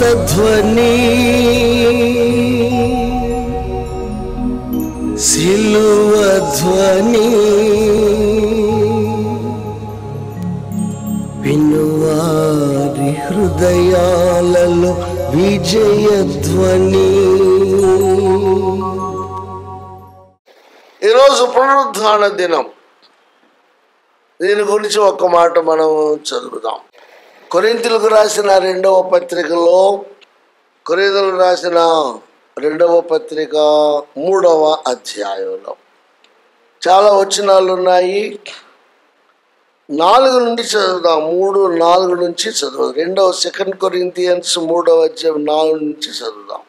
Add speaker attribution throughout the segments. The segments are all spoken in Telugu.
Speaker 1: స్వార్థధ్వని సిలువ ధ్వని వినువారి హృదయాలలో విజయధ్వని. ఈరోజు పునరుద్ధాన దినం. దీని గురించి ఒక్క మాట మనం చదువుదాం. కొరింథీయులకు రాసిన 2వ పత్రికలో, కొరింథీయులకు రాసిన 2వ పత్రిక 3వ అధ్యాయంలో చాలా వచనాలు ఉన్నాయి. 4 నుండి చదువుదాం. 3, 4 నుంచి చదువుదాం. 2 కొరింథియన్స్ 3వ అధ్యాయం 4 నుంచి చదువుదాం.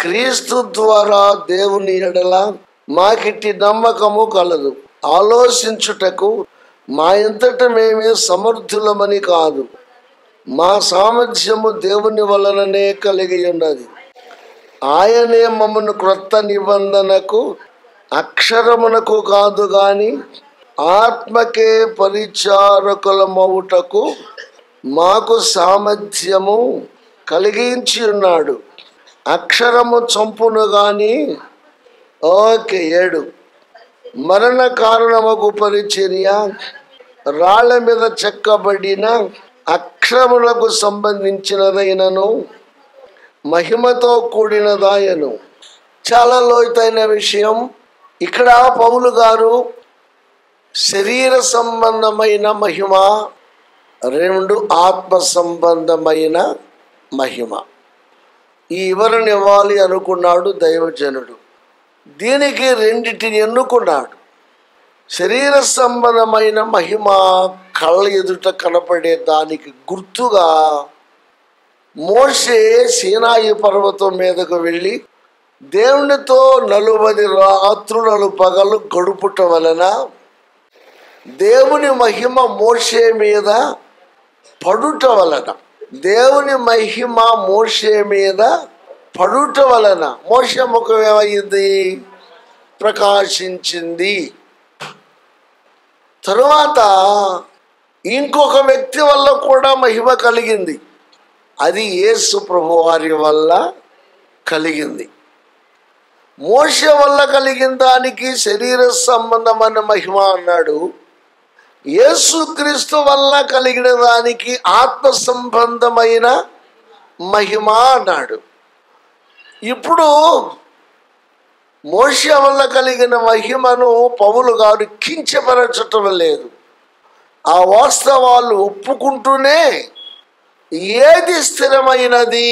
Speaker 1: క్రీస్తు ద్వారా దేవుని ఎడల మాకిట్టి నమ్మకము కలదు. ఆలోచించుటకు మా ఎంతట మేమే సమర్థులమని కాదు, మా సామర్థ్యము దేవుని వలననే కలిగి ఉన్నది. ఆయనే మమ్మను క్రొత్త నిబంధనకు అక్షరమునకు కాదు గాని ఆత్మకే పరిచారకులమవుటకు మాకు సామర్థ్యము కలిగించి ఉన్నాడు. అక్షరము చంపును గాని 7 మరణ కారణముకు పరిచర్య రాళ్ల మీద చెక్కబడిన అక్షరములకు సంబంధించినదైనను మహిమతో కూడినదాయను. చాలా లోతైన విషయం. ఇక్కడ పౌలు గారు శరీర సంబంధమైన మహిమ, 2 ఆత్మ సంబంధమైన మహిమ, ఈ వివరణ ఇవ్వాలి అనుకున్నాడు దైవజనుడు. దీనికి 2టిని ఎన్నుకున్నాడు. శరీర సంబంధమైన మహిమ కళ్ళ ఎదుట కనపడే దానికి గుర్తుగా మోషే సీనాయి పర్వతం మీదకు వెళ్ళి దేవునితో 40 రాత్రులు పగలు గడుపుట వలన దేవుని మహిమ మోషే మీద పడుట వలన, దేవుని మహిమ మోషే మీద పడుట వలన మోషే ముఖం ఏమైంది? ప్రకాశించింది. తరువాత ఇంకొక వ్యక్తి వల్ల కూడా మహిమ కలిగింది. అది యేసు ప్రభు వారి వల్ల కలిగింది. మోషే వల్ల కలిగిన దానికి శరీర సంబంధమైన మహిమ అన్నాడు. యేసుక్రీస్తు వల్ల కలిగిన దానికి ఆత్మ సంబంధమైన మహిమ అన్నాడు. ఇప్పుడు మోషే వల్ల కలిగిన మహిమను పౌలు గారు కించపరచటం లేదు. ఆ వాస్తవాలు ఒప్పుకుంటూనే ఏది స్థిరమైనది,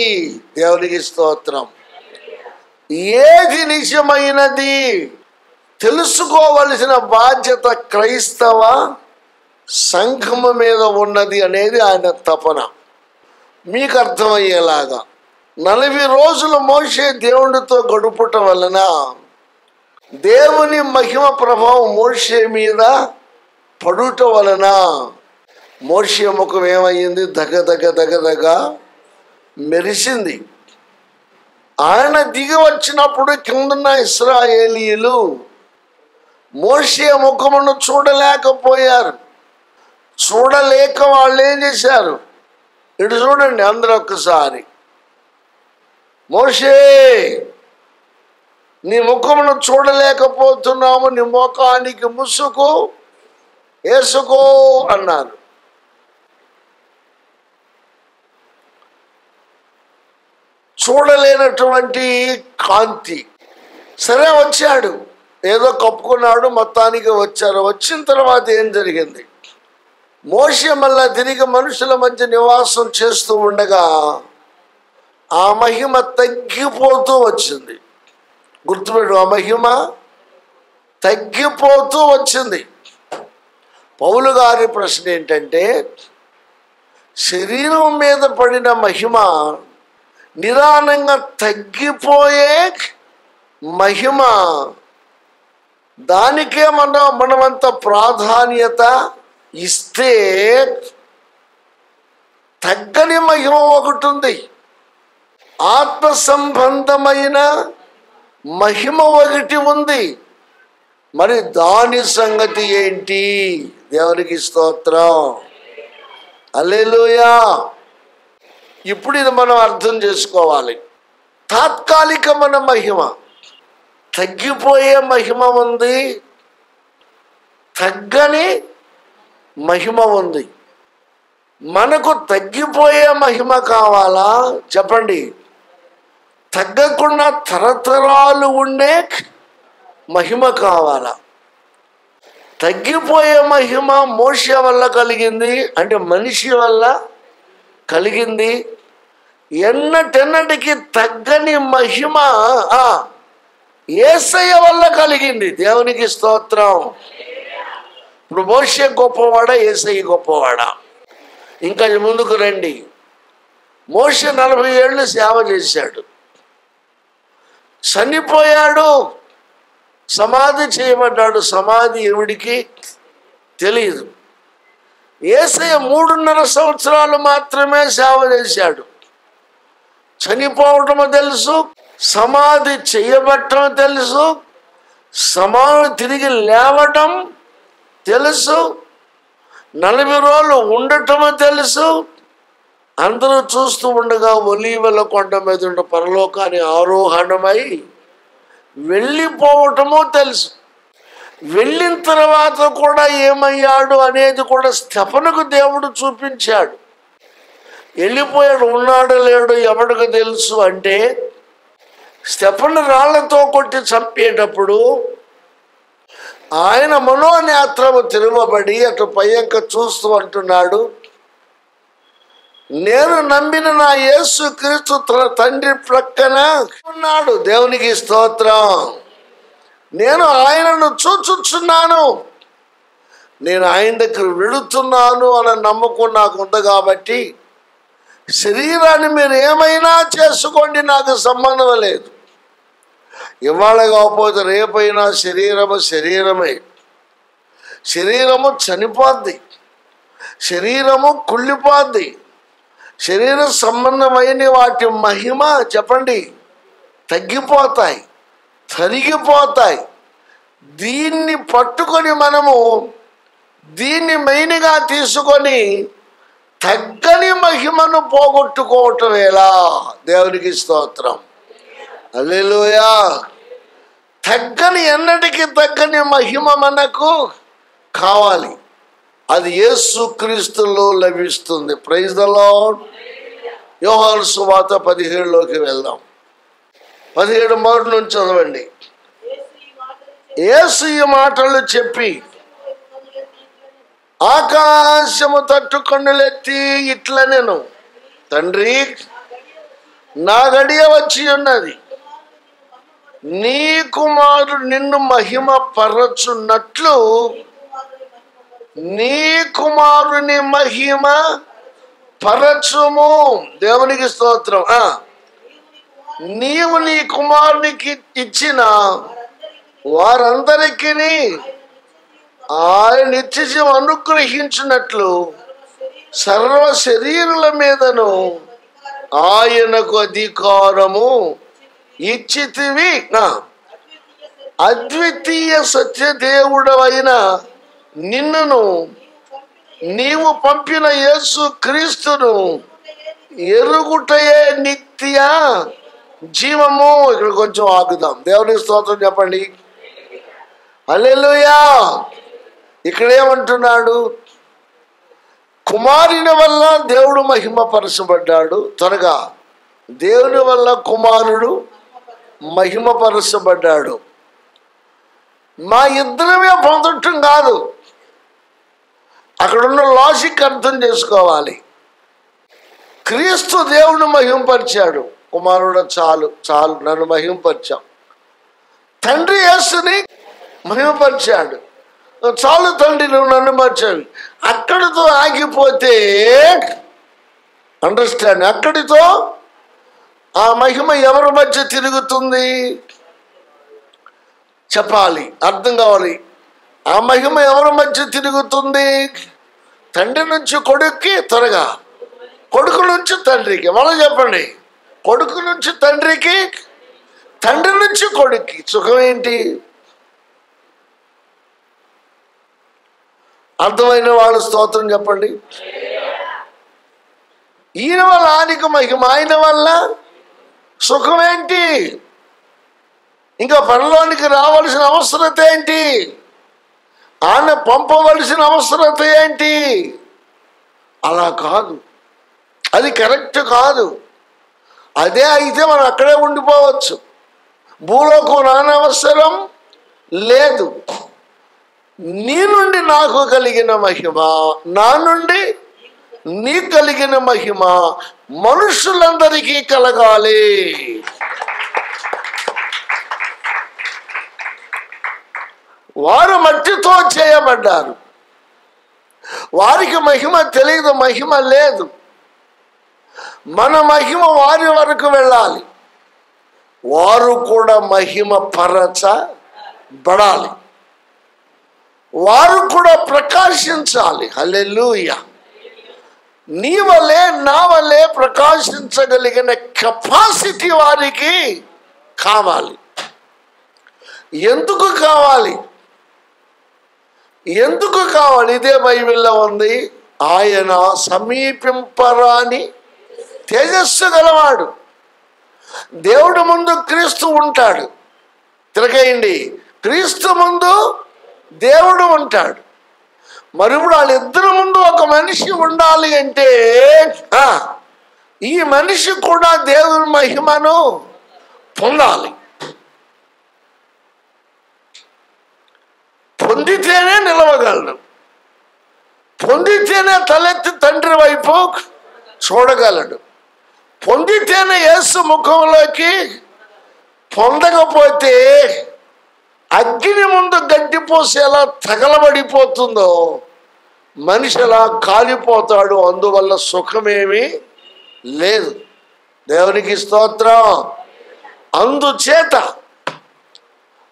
Speaker 1: దేవునికి స్తోత్రం, ఏది నిజమైనది తెలుసుకోవలసిన బాధ్యత క్రైస్తవ సంఘము మీద ఉన్నది అనేది ఆయన తపన. మీకు అర్థమయ్యేలాగా 40 రోజులు మోషే దేవునితో గడుపుట వలన దేవుని మహిమ ప్రభావం మోషే మీద పడుట వలన మోషే ముఖం ఏమయ్యింది? దగ మెరిసింది. ఆయన దిగి వచ్చినప్పుడు కిందున్న ఇశ్రాయేలీయులు మోషే ముఖమును చూడలేకపోయారు. చూడలేక వాళ్ళు ఏం చేశారు? ఇటు చూడండి అందరూ ఒక్కసారి. మోషే, నీ ముఖమును చూడలేకపోతున్నాము, నీ ముఖానికి ముసుగు వేసుకో అన్నారు. చూడలేనటువంటి కాంతి. సరే వచ్చాడు, ఏదో కప్పుకున్నాడు, మొత్తానికి వచ్చారు. వచ్చిన తర్వాత ఏం జరిగింది? మోషే మళ్ళా తిరిగి మనుషుల మధ్య నివాసం చేస్తూ ఉండగా ఆ మహిమ తగ్గిపోతూ వచ్చింది. గుర్తుపెట్టు, ఆ మహిమ తగ్గిపోతూ వచ్చింది. పౌలు గారి ప్రశ్న ఏంటంటే, శరీరం మీద పడిన మహిమ నిదానంగా తగ్గిపోయే మహిమ, దానికే మనమంత ప్రాధాన్యత ఇస్తే తగ్గని మహిమ ఒకటి ఉంది. ఆత్మ సంబంధమైన మహిమ ఒకటి ఉంది. మరి దాని సంగతి ఏంటి? దేవునికి స్తోత్రం, హల్లెలూయా. ఇప్పుడు ఇది మనం అర్థం చేసుకోవాలి. తాత్కాలికమైన మహిమ, తగ్గిపోయే మహిమ ఉంది, తగ్గని మహిమ ఉంది. మనకు తగ్గిపోయే మహిమ కావాలా చెప్పండి? తగ్గకుండా తరతరాలు ఉండే మహిమ కావాలా? తగ్గిపోయే మహిమ మోషే వల్ల కలిగింది, అంటే మనిషి వల్ల కలిగింది. ఎన్నటెన్నటికి తగ్గని మహిమ యేసయ్య వల్ల కలిగింది. దేవునికి స్తోత్రం. ఇప్పుడు మోషే గొప్పవాడా, యేసయ్య గొప్పవాడా? ఇంకా ముందుకు రండి. మోషే 40 ఏళ్ళు సేవ చేశాడు, చనిపోయాడు, సమాధి చేయబడ్డాడు. సమాధి ఎవడికి తెలియదు. యేసయ్య 3.5 సంవత్సరాలు మాత్రమే సేవ చేశాడు. చనిపోవటం తెలుసు, సమాధి చేయబట్టం తెలుసు, సమాధి తిరిగి లేవటం తెలుసు, 40 రోజులు ఉండటం తెలుసు. అందరూ చూస్తూ ఉండగా ఒలీవల కొండ మీద ఉన్న పరలోకాన్ని ఆరోహణమై వెళ్ళిపోవటమో తెలుసు. వెళ్ళిన తర్వాత కూడా ఏమయ్యాడు అనేది కూడా స్తెఫనుకు దేవుడు చూపించాడు. వెళ్ళిపోయాడు, ఉన్నాడు లేడు ఎవడికి తెలుసు అంటే, స్తెఫను రాళ్లతో కొట్టి చంపేటప్పుడు ఆయన మనోనేత్రము తిరగబడి అటు పైక చూస్తూ అంటున్నాడు, నేను నమ్మిన నా యేసు క్రీస్తు తండ్రి ప్రక్కన ఉన్నాడు. దేవునికి స్తోత్రం. నేను ఆయనను చూచుచున్నాను, నేను ఆయన దగ్గర వెళుతున్నాను అన్న నమ్మకం నాకు ఉంది. కాబట్టి శరీరాన్ని మీరు ఏమైనా చేసుకోండి, నాకు సంబంధం లేదు. ఇవాళ కాకపోతే రేపైనా శరీరమే. శరీరము చనిపోద్ది, శరీరము కుళ్ళిపోద్ది. శరీర సంబంధమైన వాటి మహిమ చెప్పండి తగ్గిపోతాయి, తరిగిపోతాయి. దీన్ని పట్టుకొని మనము దీన్ని మెయిన్గా తీసుకొని తగ్గని మహిమను పోగొట్టుకోవటం ఎలా? దేవునికి స్తోత్రం. హల్లెలూయా. తగ్గని, ఎన్నటికీ తగ్గని మహిమ మనకు కావాలి. అది యేసుక్రీస్తులో లభిస్తుంది. Praise the lord. యోహాను సువార్త 17లోకి వెళ్దాం. 17 మొదటి నుంచి చదవండి. యేసు ఈ మాటలు చెప్పి ఆకాశము తట్టు కన్నులెత్తి ఇట్లా నేను, తండ్రి నా గడియ వచ్చి ఉన్నది, నీ కుమారుడు నిన్ను మహిమ పరచున్నట్లు నీ కుమారుని మహిమ పరచుము. దేవునికి స్తోత్రం. నీవు నీ కుమారునికి ఇచ్చిన వారందరికీ ఆయన నిత్యజీవం అనుగ్రహించినట్లు సర్వ శరీరుల మీదను ఆయనకు అధికారము ఇచ్చితివి. అద్వితీయ సత్యదేవుడవైన నిన్నును నీవు పంపిన యేసు క్రీస్తును ఎరుగుటయే నిత్య జీవము. ఇక్కడ కొంచెం ఆగుదాం. దేవునికి స్తోత్రం చెప్పండి. హల్లెలూయా. ఇక్కడేమంటున్నాడు? కుమారుని వల్ల దేవుడు మహిమపరచబడ్డాడు. త్వరగా, దేవుని వల్ల కుమారుడు మహిమపరచబడ్డాడు. మా ఇద్దరమే పొందటం కాదు, అక్కడున్న లాజిక్ అర్థం చేసుకోవాలి. క్రీస్తు దేవుని మహిమపరిచాడు. కుమారుడు చాలు నన్ను మహిమపరిచాం. తండ్రి యేసుని మహిమపరిచాడు. చాలు తండ్రి నువ్వు నన్ను మర్చావు. అక్కడితో ఆగిపోతే అండర్స్టాండ్, అక్కడితో ఆ మహిమ ఎవరి మధ్య తిరుగుతుంది చెప్పాలి, అర్థం కావాలి. ఆ మహిమ ఎవరి మధ్య తిరుగుతుంది? తండ్రి నుంచి కొడుక్కి, త్వరగా కొడుకు నుంచి తండ్రికి. మళ్ళీ చెప్పండి, కొడుకు నుంచి తండ్రికి, తండ్రి నుంచి కొడుక్కి. సుఖం ఏంటి? అర్థమైన వాళ్ళు స్తోత్రం చెప్పండి. ఈయన వల్ల ఆయనకి మహిమ, ఆయన వల్ల సుఖం ఏంటి? ఇంకా పరలోనికి రావాల్సిన అవసరత ఏంటి? ఆయన పంపవలసిన అవసరత ఏంటి? అలా కాదు, అది కరెక్ట్ కాదు. అదే అయితే మనం అక్కడే ఉండిపోవచ్చు. భూలోకం రానవసరం లేదు. నీ నుండి నాకు కలిగిన మహిమ, నా నుండి నీకు కలిగిన మహిమ మనుషులందరికీ కలగాలి. వారు మట్టితో చేయబడ్డారు, వారికి మహిమ తెలియదు, మహిమ లేదు. మన మహిమ వారి వరకు వెళ్ళాలి, వారు కూడా మహిమ పరచబడాలి, వారు కూడా ప్రకాశించాలి. హల్లెలూయా. నీ వల్లే నా వల్లే ప్రకాశించగలిగిన కెపాసిటీ వారికి కావాలి. ఎందుకు కావాలి? ఎందుకు కావాలి? ఇదే బైబిల్లో ఉంది. ఆయన సమీపింపరాని తేజస్సు గలవాడు. దేవుడు ముందు క్రీస్తు ఉంటాడు. తిరగేయండి, క్రీస్తు ముందు దేవుడు ఉంటాడు. మరి ఇప్పుడు వాళ్ళిద్దరి ముందు ఒక మనిషి ఉండాలి అంటే ఈ మనిషి కూడా దేవుని మహిమను పొందాలి. పొందితేనే నిలవగలడు, పొందితేనే తలెత్తి తండ్రి వైపు చూడగలడు, పొందితేనే యేసు ముఖంలోకి, పొందకపోతే అగ్ని ముందు గడ్డిపోసి ఎలా తగలబడిపోతుందో మనిషి అలా కాలిపోతాడు. అందువల్ల సుఖమేమీ లేదు. దేవునికి స్తోత్రం.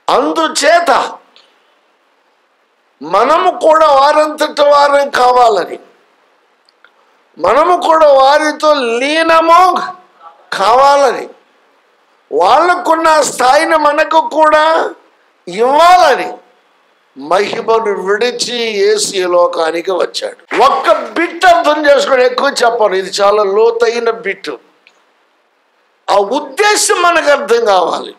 Speaker 1: అందుచేత మనము కూడా వారంతట వారం కావాలని, మనము కూడా వారితో లీనము కావాలని, వాళ్ళకున్న స్థాయిని మనకు కూడా ఇవ్వాలని మహిమను విడిచి యేసు ఈ లోకానికి వచ్చాడు. ఒక్క బిట్ అర్థం చేసుకుని ఎక్కువ చెప్పను, ఇది చాలా లోతైన బిట్టు. ఆ ఉద్దేశం మనకు అర్థం కావాలి.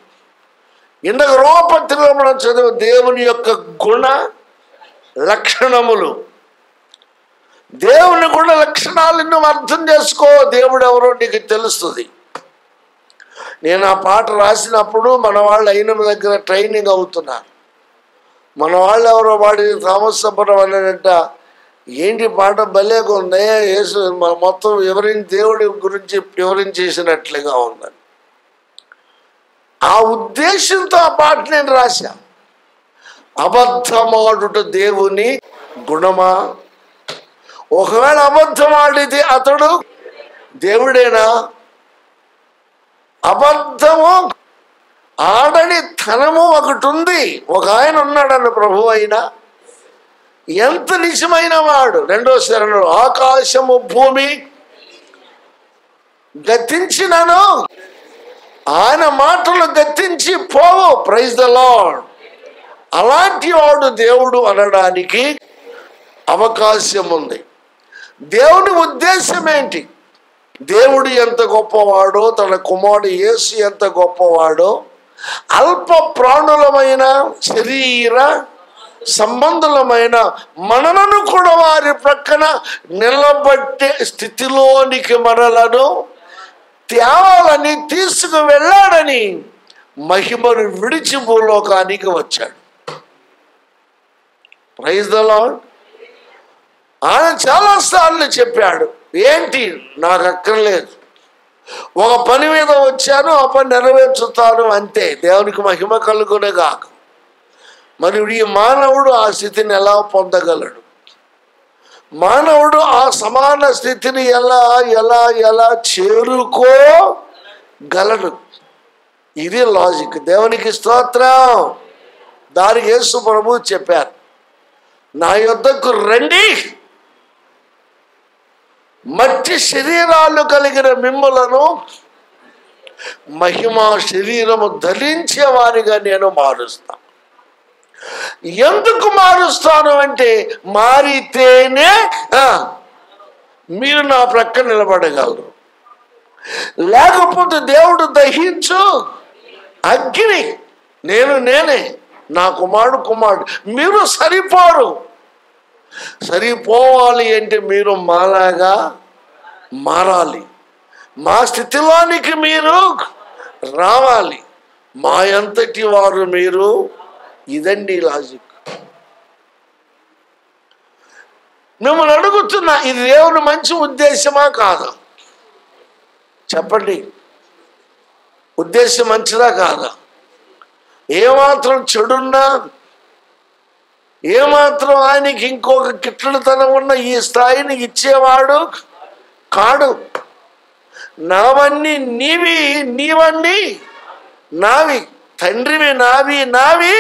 Speaker 1: ఇందాక రోమపత్రికలో మనం చదివే దేవుని యొక్క గుణ లక్షణములు, దేవుని గుణ లక్షణాలు నువ్వు అర్థం చేసుకో. దేవుడు ఎవరో నీకు తెలుస్తుంది. నేను ఆ పాట రాసినప్పుడు మన వాళ్ళు అయిన దగ్గర ట్రైనింగ్ అవుతున్నారు. మన వాళ్ళు ఎవరో వాడి థామసపురం అనేట, ఏంటి పాట భలేగా ఉంది, యేసు మొత్తం దేవుడి గురించి వివరించేసినట్లుగా ఉందని. ఆ ఉద్దేశంతో ఆ పాట నేను రాశా. అబద్ధమాడుట దేవుని గుణమా? ఒకవేళ అబద్ధం ఆడితే అతడు దేవుడేనా? అబద్ధము ఆడని తనము ఒకటి ఉంది. ఒక ఆయన ఉన్నాడన్న ప్రభు అయినా ఎంత నిజమైన వాడు. 2వ శరణుడు, ఆకాశము భూమి గతించినను ఆయన మాటలు గతించి పోవు. Praise the lord. అలాంటి వాడు దేవుడు అనడానికి అవకాశం ఉంది. దేవుని ఉద్దేశం ఏంటి? దేవుడు ఎంత గొప్పవాడో, తన కుమారుడు యేసు ఎంత గొప్పవాడో, అల్ప ప్రాణులమైన శరీర సంబంధులమైన మనలను కూడా వారి ప్రక్కన నిలబట్టే స్థితిలోనికి మనలను తేవాలని, తీసుకు వెళ్ళాడని మహిమను విడిచి భూలోకానికి వచ్చాడు. Praise the lord. ఆయన చాలాసార్లు చెప్పాడు, ఏంటి నాకు అక్కర్లేదు, ఒక పని మీద వచ్చాను, ఆ పని నెరవేర్చుతాను అంతే. దేవునికి మహిమ కలుగునే కాక. మరి ఈ మానవుడు ఆ స్థితిని ఎలా పొందగలడు? మానవుడు ఆ సమాన స్థితిని ఎలా ఎలా ఎలా చేరుకోగలడు? ఇది లాజిక్. దేవునికి స్తోత్రం. దానికి యేసు ప్రభువు చెప్పారు, నా యొద్దకు రండి, మట్టి శరీరాలు కలిగిన మిమ్ములను మహిమా శరీరము ధరించే వారిగా నేను మారుస్తాను. ఎందుకు మారుస్తాను అంటే, మారితేనే మీరు నా ప్రక్క నిలబడగలరు. లేకపోతే దేవుడు దహించు అగ్ని, నేనే, నా కుమారుడు, మీరు సరిపోరు. సరిపోవాలి అంటే మీరు మాలాగా మారాలి, మా స్థితిలోనికి మీరు రావాలి, మా అంతటి వారు మీరు. ఇదండి లాజిక్. మిమ్మల్ని అడుగుతున్నా, ఇది దేవుని మంచి ఉద్దేశమా కాదా? చెప్పండి. ఉద్దేశం మంచిదా కాదా? ఏమాత్రం చెడున్నా, ఏమాత్రం ఆయనకి ఇంకొక కిట్లతనం ఉన్న ఈ స్థాయిని ఇచ్చేవాడు కాడు. నావన్నీ నీవి, నీవన్నీ నావి. తండ్రివి నావి, నావి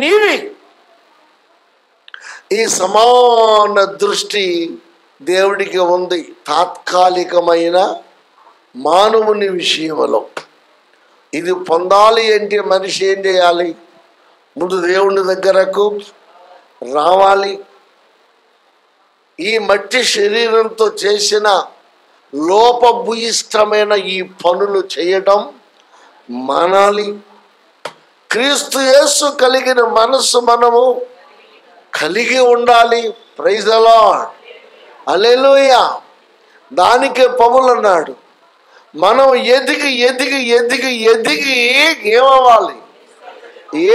Speaker 1: నీవి. ఈ సమాన దృష్టి దేవుడికి ఉంది తాత్కాలికమైన మానవుని విషయంలో. ఇది పొందాలి అంటే మనిషి ఏం చేయాలి? ముందు దేవుని దగ్గరకు రావాలి. ఈ మట్టి శరీరంతో చేసిన లోపభూయిష్టమైన ఈ పనులు చేయడం మానాలి. క్రీస్తు యేసు కలిగిన మనస్సు మనము కలిగి ఉండాలి. ప్రైజ్ ది లార్డ్, హల్లెలూయా. దానికే పౌలు అన్నాడు, మనం ఎదిగి ఎదిగి ఎదిగి ఎదిగి ఏమవ్వాలి?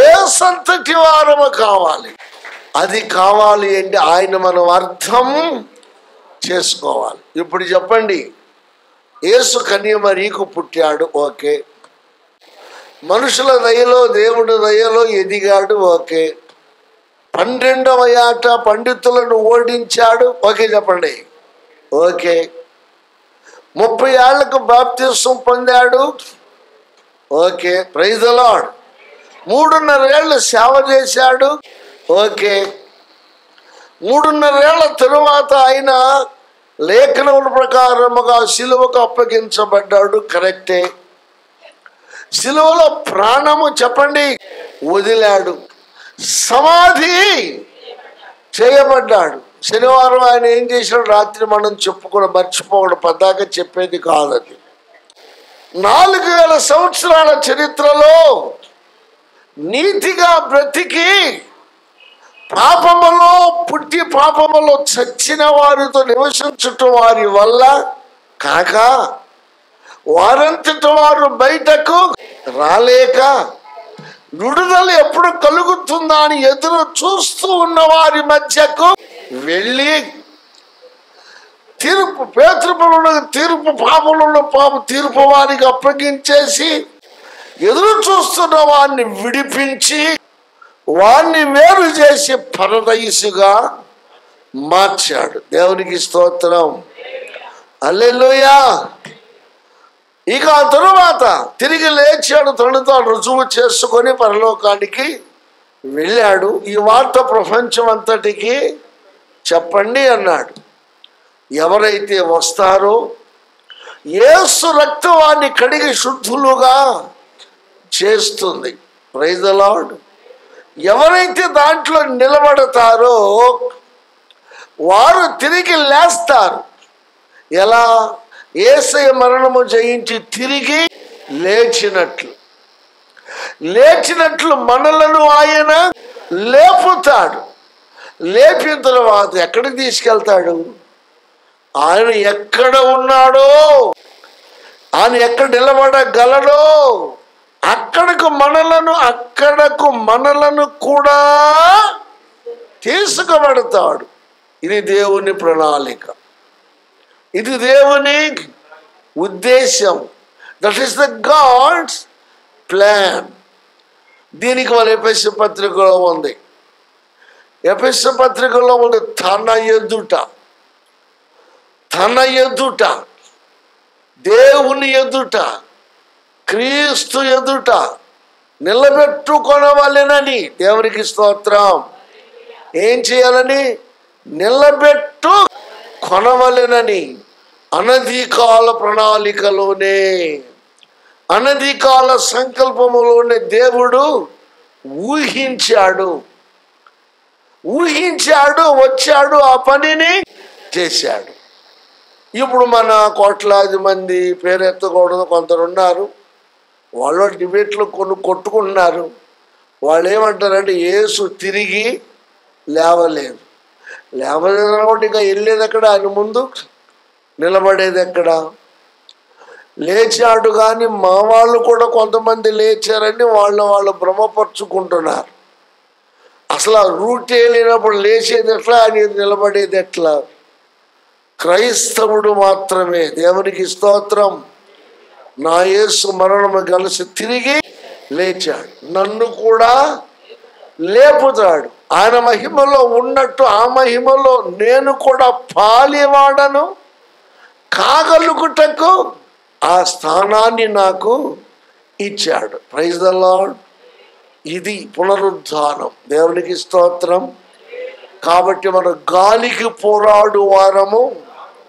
Speaker 1: ఏ సంతటి వారము కావాలి. అది కావాలి అంటే ఆయన మనం అర్థం చేసుకోవాలి. ఇప్పుడు చెప్పండి, యేసు కన్యమరీకు పుట్టాడు, ఓకే. మనుషుల దయలో దేవుడి దయలో ఎదిగాడు, ఓకే. 12వ ఏట పండితులను ఓడించాడు, ఓకే. చెప్పండి, ఓకే. 30 ఏళ్లకు బాప్తిసం పొందాడు, ఓకే. Praise the lord. 3.5 ఏళ్ళు సేవ చేశాడు, ఓకే. 3.5 ఏళ్ల తరువాత ఆయన లేఖనముల ప్రకారముగా సిలువకు అప్పగించబడ్డాడు, కరెక్టే. సిలువలో ప్రాణము చెప్పండి వదిలాడు, సమాధి చేయబడ్డాడు. శనివారం ఆయన ఏం చేశాడు? రాత్రి మనం చెప్పుకోవడం మర్చిపోవడం, పద్దాక చెప్పేది కాదది. 4000 సంవత్సరాల చరిత్రలో నీతిగా బ్రతికి పాపములో పుట్టి పాపములో చచ్చిన వారితో నివసించుట వారి వల్ల కాక వారంతట వారు బయటకు రాలేక విడుదల ఎప్పుడు కలుగుతుందా అని ఎదురు చూస్తూ ఉన్న వారి మధ్యకు వెళ్ళి తీర్పు పాపములను తీర్పు వారికి అప్పగించేసి ఎదురు చూస్తున్న వారిని విడిపించి వారిని వేరు చేసి పరదైసుగా మార్చాడు. దేవునికి స్తోత్రం, హల్లెలూయా. ఇక ఆ తరువాత తిరిగి లేచాడు, తనను తాను రుజువు చేసుకొని పరలోకానికి వెళ్ళాడు. ఈ వార్త ప్రపంచం అంతటికి చెప్పండి అన్నాడు. ఎవరైతే వస్తారో యేసు రక్తం వారిని కడిగి శుద్ధులుగా చేస్తుంది. Praise the lord. ఎవరైతే దాంట్లో నిలబడతారో వారు తిరిగి లేస్తారు. ఎలా? యేసయ్య మరణము జయించి తిరిగి లేచినట్లు మనలను ఆయన లేపుతాడు. లేపిన తర్వాత ఎక్కడికి తీసుకెళ్తాడు? ఆయన ఎక్కడ ఉన్నాడో, ఆయన ఎక్కడ నిలబడగలడో అక్కడకు మనలను కూడా తీసుకుబడతాడు. ఇది దేవుని ప్రణాళిక, ఇది దేవుని ఉద్దేశం. That is the God's plan. దీనికి మన ఎఫెసీ పత్రికలో ఉంది. ఎఫెసీ పత్రికలో ఉంది, తన ఎదుట దేవుని ఎదుట క్రీస్తు ఎదుట నిలబెట్టుకొనవలెనని. దేవునికి స్తోత్రం. ఏం చేయాలని? నిలబెట్టు కొనవలెనని అనధికాల ప్రణాళికలోనే, అనధికాల సంకల్పములోనే దేవుడు ఊహించాడు, వచ్చాడు, ఆ పనిని చేశాడు. ఇప్పుడు మన కోట్లాది మంది పేరెత్తకూడదు కొందరు ఉన్నారు, వాళ్ళు డిబేట్లు కొట్టుకుంటున్నారు. వాళ్ళు ఏమంటారంటే యేసు తిరిగి లేవలేదు. లేవలేదు కాబట్టి ఇంకా వెళ్ళేది ఎక్కడ, ఆయన ముందు నిలబడేది ఎక్కడ? లేచాడు. కానీ మా వాళ్ళు కూడా కొంతమంది లేచారని వాళ్ళు భ్రమపరుచుకుంటున్నారు. అసలు ఆ రూట్ వెళ్ళినప్పుడు లేచేది ఎట్లా, అని నిలబడేది ఎట్లా? క్రైస్తవుడు మాత్రమే. దేవునికి స్తోత్రం. నా యేసు మరణము కలిసి తిరిగి లేచాడు, నన్ను కూడా లేపుతాడు. ఆయన మహిమలో ఉన్నట్టు ఆ మహిమలో నేను కూడా పాలివాడను కాగలుగుటకు ఆ స్థానాన్ని నాకు ఇచ్చాడు. Praise the lord. ఇది పునరుద్ధానం. దేవునికి స్తోత్రం. కాబట్టి మనం గాలికి పోరాడు వారము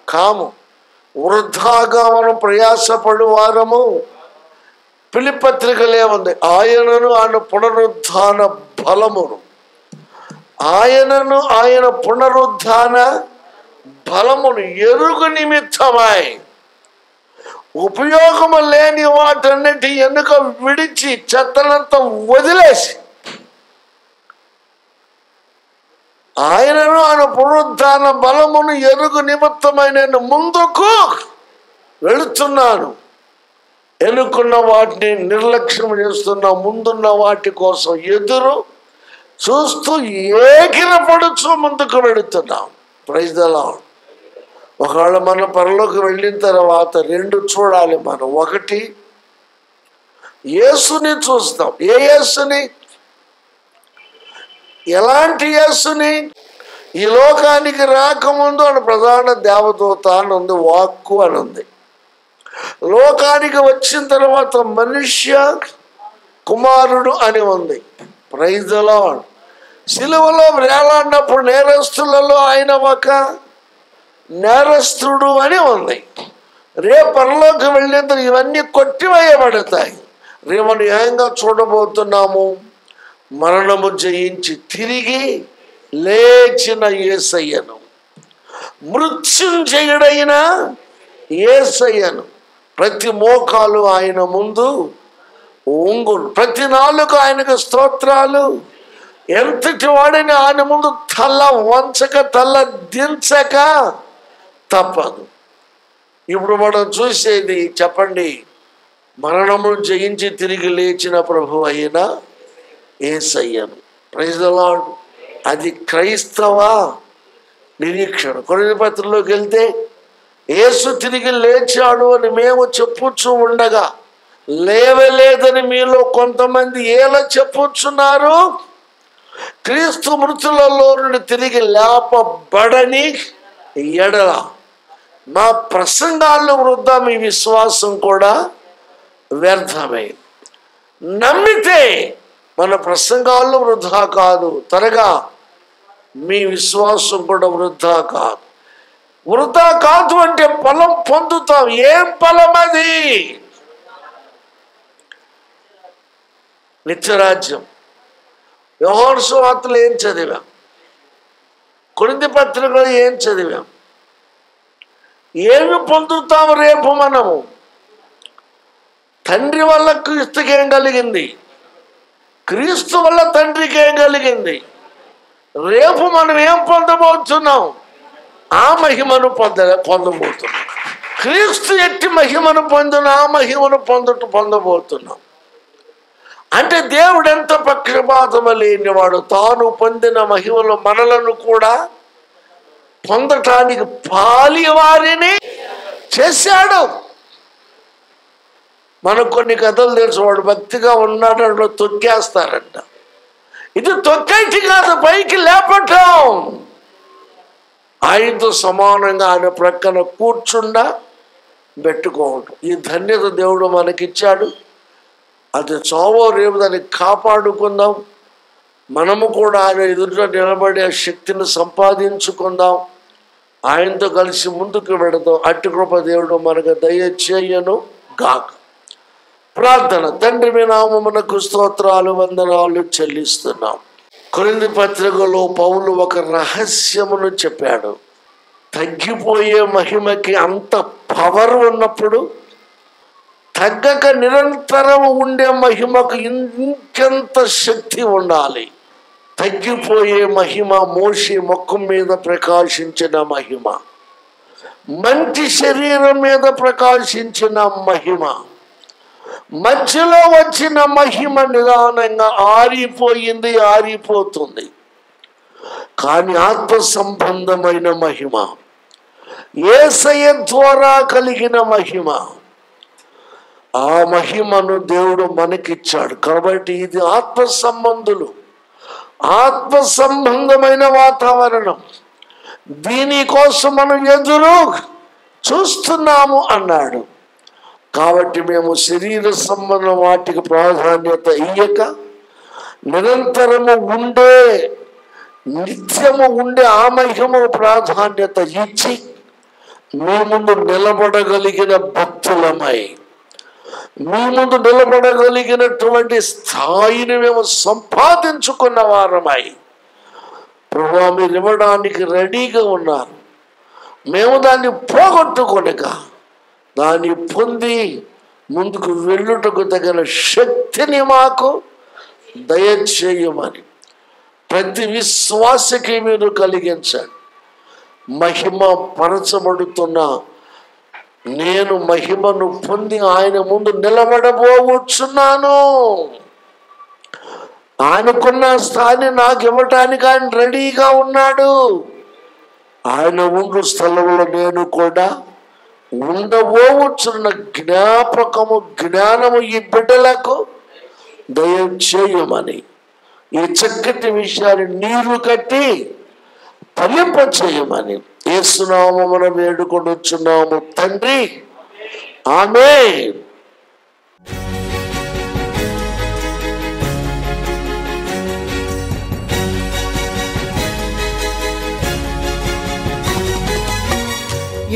Speaker 1: కాము, వృధాగా మనం ప్రయాసపడు వారము. ఫిలిప్పీ పత్రికలే ఉంది, ఆయన పునరుద్ధాన బలమును, ఆయన పునరుద్ధాన బలమును ఎరుగు నిమిత్తమై ఉపయోగము లేని వాటన్నిటి వెనుక విడిచి చెత్తనంతా వదిలేసి ఆయన పునరుద్ధాన బలమును ఎరుగు నిమిత్తమై నేను ముందుకు వెళుతున్నాను. ఎన్నుకున్న వాటిని నిర్లక్ష్యం చేస్తున్నా, ముందున్న వాటి కోసం ఎదురు చూస్తూ ఏకిరపడుచు ముందుకు వెళుతున్నాం. Praise the lord. ఒకవేళ మన పరలోకి వెళ్ళిన తర్వాత రెండు చూడాలి మనం. ఒకటి, యేసుని చూస్తాం. ఏ యేసుని? ఎలాంటి యేసుని? ఈ లోకానికి రాకముందు అని ప్రధాన దేవదూత అని ఉంది, వాక్కు అని ఉంది. లోకానికి వచ్చిన తర్వాత మనుష్య కుమారుడు అని ఉంది. Praise the lord. సిలువలో వేలాడినప్పుడు నేరస్తులలో ఆయన ఒక నేరస్తుడు అని ఉంది. రేపు పరలోకి వెళ్ళేంత ఇవన్నీ కొట్టివేయబడతాయి. రేపు న్యాయంగా చూడబోతున్నాము. మరణము జయించి తిరిగి లేచిన యేసయ్యను, మృత్యుంజయుడైన యేసయ్యను, ప్రతి మోకాలు ఆయన ముందు ఉంగును, ప్రతి నాలుగు ఆయనకు స్తోత్రాలు. ఎంతటి వాడిని ఆయన ముందు తల వంచక తల దించక తప్పదు. ఇప్పుడు మనం చూసేది చెప్పండి, మరణము జయించి తిరిగి లేచిన ప్రభు అయిన యేసయ్యను. Praise the lord. అది క్రైస్తవ నిరీక్షణ. కొరింథీ పత్రికలోకి వెళ్తే యేసు తిరిగి లేచాడు అని మేము చెప్పుచూ ఉండగా లేవలేదని మీలో కొంతమంది ఎలా చెప్పుచున్నారు? క్రీస్తు మృతులలో నుండి తిరిగి లేపబడని ఎడల మా ప్రసంగాల్లో వృద్ధా, మీ విశ్వాసం కూడా వ్యర్థమే. నమ్మితే మన ప్రసంగాల్లో వృద్ధా కాదు, త్వరగా మీ విశ్వాసం కూడా వృద్ధా కాదు. వృద్ధా కాదు అంటే ఫలం పొందుతాం. ఏం ఫలం అది? నిత్యరాజ్యం. యోహాను సువార్తలో ఏం చదివాం? కొరింథీ పత్రికలో ఏం చదివాం? ఏమి పొందుతాం రేపు మనము? తండ్రి వల్ల క్రీస్తుకి ఏం కలిగింది? క్రీస్తు వల్ల తండ్రికి ఏం కలిగింది? రేపు మనం ఏం పొందబోతున్నాం? ఆ మహిమను పొందబోతున్నాం. క్రీస్తు ఎట్టి మహిమను పొందిన ఆ మహిమను పొందబోతున్నాం. అంటే దేవుడు ఎంత పక్షపాతము లేనివాడు, తాను పొందిన మహిమలో మనలను కూడా పొందటానికి పాలి వారిని చేశాడు. మనకు కొన్ని కథలు తెలుసు. వాడు భక్తిగా ఉన్నాడు, అందులో తొక్కేస్తారంట. ఇది తొక్కేటి కాదు, పైకి లేపటం. ఆయనతో సమానంగా ఆయన ప్రక్కన కూర్చుండా పెట్టుకోవటం. ఈ ధన్యత దేవుడు మనకిచ్చాడు. అది చావో రేపు దాన్ని కాపాడుకుందాం. మనము కూడా ఆయన ఎదుట నిలబడే శక్తిని సంపాదించుకుందాం. ఆయనతో కలిసి ముందుకు వెళదాం. అట్టి కృప దేవుడు మనకు దయచేయను గాక. ప్రార్థన. తండ్రి మీ నామమునకు స్తోత్రాలు, వందనాలు చెల్లిస్తున్నాం. కొరింథీ పత్రికలో పౌలు ఒక రహస్యమును చెప్పాడు. తగ్గిపోయే మహిమకి అంత పవర్ ఉన్నప్పుడు తగ్గక నిరంతరం ఉండే మహిమకు ఇంకెంత శక్తి ఉండాలి. తగ్గిపోయే మహిమ మోషే ముఖం మీద ప్రకాశించిన మహిమ, మంచి శరీరం మీద ప్రకాశించిన మహిమ, మధ్యలో వచ్చిన మహిమ నిదానంగా ఆరిపోయింది, ఆరిపోతుంది. కానీ ఆత్మ సంబంధమైన మహిమ, యేసయ్య ద్వారా కలిగిన మహిమ, ఆ మహిమను దేవుడు మనకిచ్చాడు. కాబట్టి ఇది ఆత్మ సంబంధులు, ఆత్మ సంబంధమైన వాతావరణం, దీనికోసం మనం ఎదురు చూస్తున్నాము అన్నాడు. కాబట్టి మేము శరీర సంబంధం వాటికి ప్రాధాన్యత ఇయ్యక నిరంతరము ఉండే, నిత్యము ఉండే ఆ మహిమకు ప్రాధాన్యత ఇచ్చి మీ ముందు నిలబడగలిగిన భక్తులమై, మీ ముందు నిలబడగలిగినటువంటి స్థాయిని మేము సంపాదించుకున్న వారమై, ప్రభువా మీరు ఇవ్వడానికి రెడీగా ఉన్నారు. మేము దాన్ని పోగొట్టుకొనక దాన్ని పొంది ముందుకు వెళ్ళుటకు తగిన శక్తిని మాకు దయచేయమని ప్రతి విశ్వాసకి మీరు కలిగించండి. మహిమ పరచబడుతున్న నేను మహిమను పొంది ఆయన ముందు నిలబడబోతున్నాను. ఆయనకున్న స్థాయిని నాకు ఇవ్వటానికి ఆయన రెడీగా ఉన్నాడు. ఆయన ఉండు స్థలంలో నేను కూడా ఉండబోతున్న జ్ఞాపకము, జ్ఞానము ఈ బిడ్డలకు దయచేయమని ఈ చక్కటి విషయాన్ని నీరు కట్టి ఫలింప చేయమని యేసునామమున వేడుకొనుచున్నాము తండ్రి, ఆమేన్.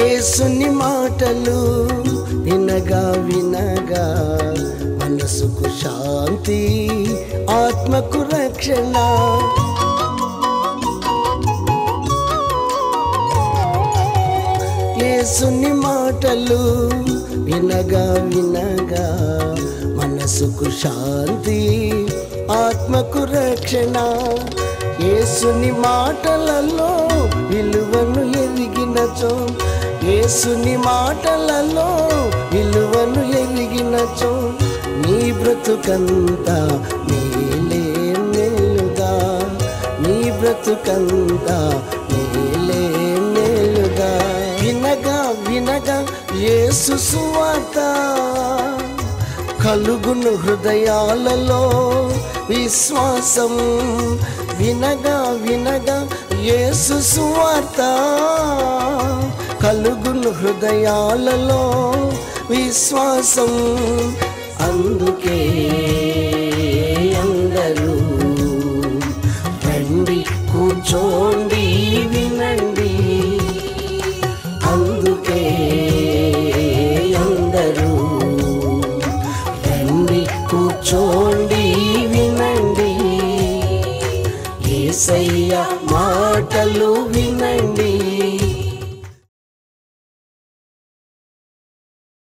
Speaker 2: యేసుని మాటలు వినగా వినగా మనసుకు శాంతి, ఆత్మకు రక్షణ. యేసుని మాటలు వినగా వినగా మనసుకు శాంతి, ఆత్మకు రక్షణ. యేసుని మాటలలో విలువను ఎరిగినచో, యేసుని మాటలలో విలువను ఎరిగినచో నీ బ్రతుకంతా మేలే మేలుగా, నీ బ్రతుకంతా మేలే మేలుగా. వినగా వినగా యేసు సువార్త కలుగును హృదయాలలో విశ్వాసం. వినగా వినగా యేసు సువార్త కలుగును హృదయాలలో విశ్వాసం. అందుకే అందరూ రండి కూర్చోండి వినండి. అందుకే అందరూ రండి కూర్చో